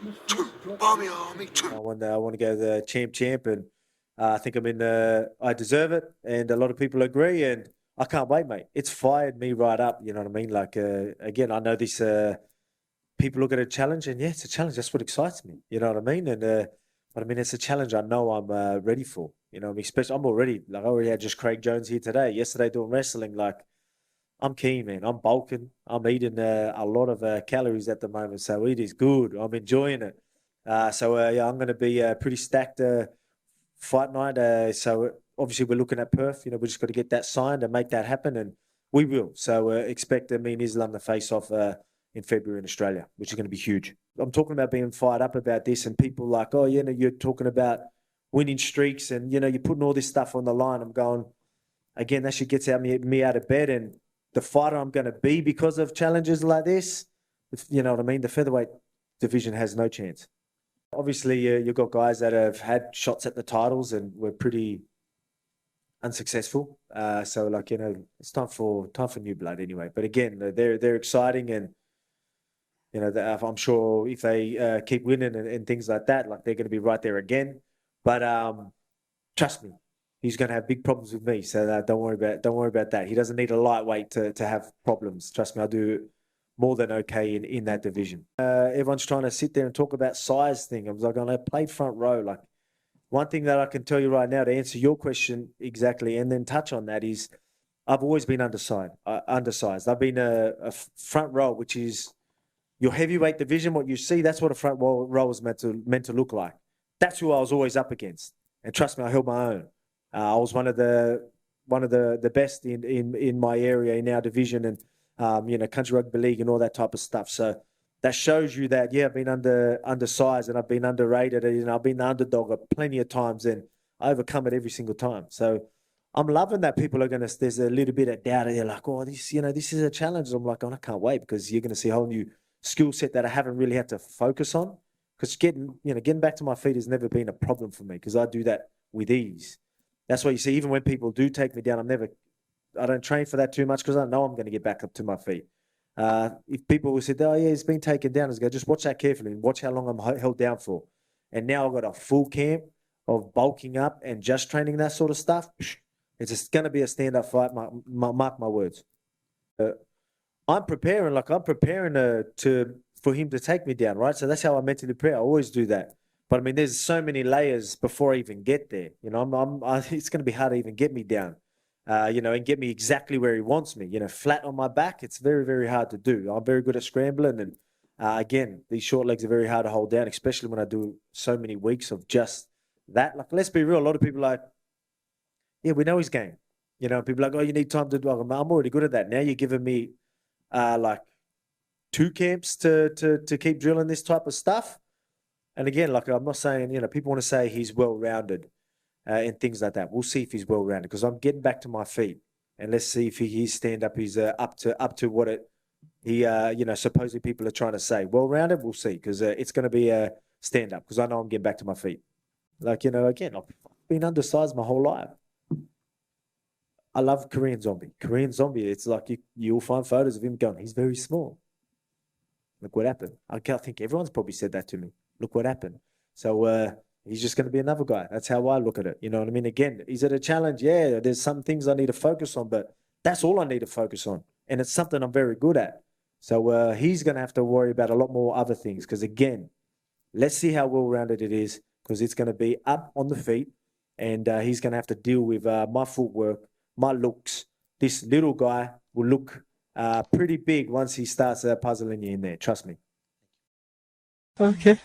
I want to go the champ, and I think I deserve it, and a lot of people agree, and I can't wait, mate. It's fired me right up. You know what I mean? Like again, I know this. People look at a challenge, and yeah, it's a challenge. That's what excites me. You know what I mean? And but I mean, it's a challenge I know I'm ready for. You know, I mean, especially I'm already like I already had just Craig Jones here today. Yesterday doing wrestling, like I'm keen, man. I'm bulking. I'm eating a lot of calories at the moment, so it is good. I'm enjoying it. Yeah, I'm going to be pretty stacked fight night. So obviously we're looking at Perth. You know, we just got to get that signed and make that happen, and we will. So expect me and Islam to face off in February in Australia, which is going to be huge. I'm talking about being fired up about this, and people like, oh, you know, you're talking about winning streaks, and you know, you're putting all this stuff on the line. I'm going again. That shit gets me out of bed, and the fighter I'm going to be because of challenges like this. You know what I mean? The featherweight division has no chance. Obviously, you've got guys that have had shots at the titles and were pretty unsuccessful. So, like, you know, it's time for new blood anyway. But again, they're exciting, and you know, I'm sure if they keep winning and things like that, like they're going to be right there again. But trust me, he's going to have big problems with me. So don't worry about that. He doesn't need a lightweight to have problems. Trust me, I do more than okay in that division. Everyone's trying to sit there and talk about size thing. I was like, I played front row. Like one thing that I can tell you right now to answer your question exactly, and then touch on that is, I've always been undersized. I've been a front row, which is your heavyweight division. What you see, that's what a front row is meant to look like. That's who I was always up against, and trust me, I held my own. I was one of the best in my area in our division, and you know, country rugby league and all that type of stuff. So that shows you that, yeah, I've been undersized and I've been underrated, and you know, I've been the underdog plenty of times, and I overcome it every single time. So I'm loving that people are gonna. There's a little bit of doubt. They're like, oh, this is a challenge. I'm like, oh, I can't wait, because you're gonna see a whole new skill set that I haven't really had to focus on. Because getting back to my feet has never been a problem for me, because I do that with ease. That's why you see, even when people do take me down, I don't train for that too much, because I know I'm going to get back up to my feet. If people will say, oh yeah, he's been taken down, I go, just watch that carefully and watch how long I'm held down for. And now I've got a full camp of bulking up and just training that sort of stuff. It's just going to be a stand-up fight, mark my words. I'm preparing for him to take me down, right? So that's how I mentally prepare. I always do that. But I mean, there's so many layers before I even get there. You know, it's going to be hard to even get me down. You know, and get me exactly where he wants me. You know, flat on my back, it's very, very hard to do. I'm very good at scrambling, and again, these short legs are very hard to hold down, especially when I do so many weeks of just that. Like, let's be real. A lot of people are like, yeah, we know his game. You know, people are like, oh, you need time to do. I'm already good at that. Now you're giving me like 2 camps to keep drilling this type of stuff. And again, like, I'm not saying, you know, people want to say he's well-rounded and things like that. We'll see if he's well-rounded, because I'm getting back to my feet, and let's see if his stand-up is up to what you know, supposedly people are trying to say. Well-rounded, we'll see, because it's going to be a stand-up, because I know I'm getting back to my feet. Like, you know, again, I've been undersized my whole life. I love Korean Zombie. Korean Zombie, it's like you'll find photos of him going, he's very small. Look what happened. I think everyone's probably said that to me. Look what happened. So he's just going to be another guy. That's how I look at it. You know what I mean? Again, is it a challenge? Yeah, there's some things I need to focus on, but that's all I need to focus on. And it's something I'm very good at. So he's going to have to worry about a lot more other things, because, again, let's see how well-rounded it is, because it's going to be up on the feet, and he's going to have to deal with my footwork, my looks. This little guy will look pretty big once he starts puzzling you in there. Trust me. Okay.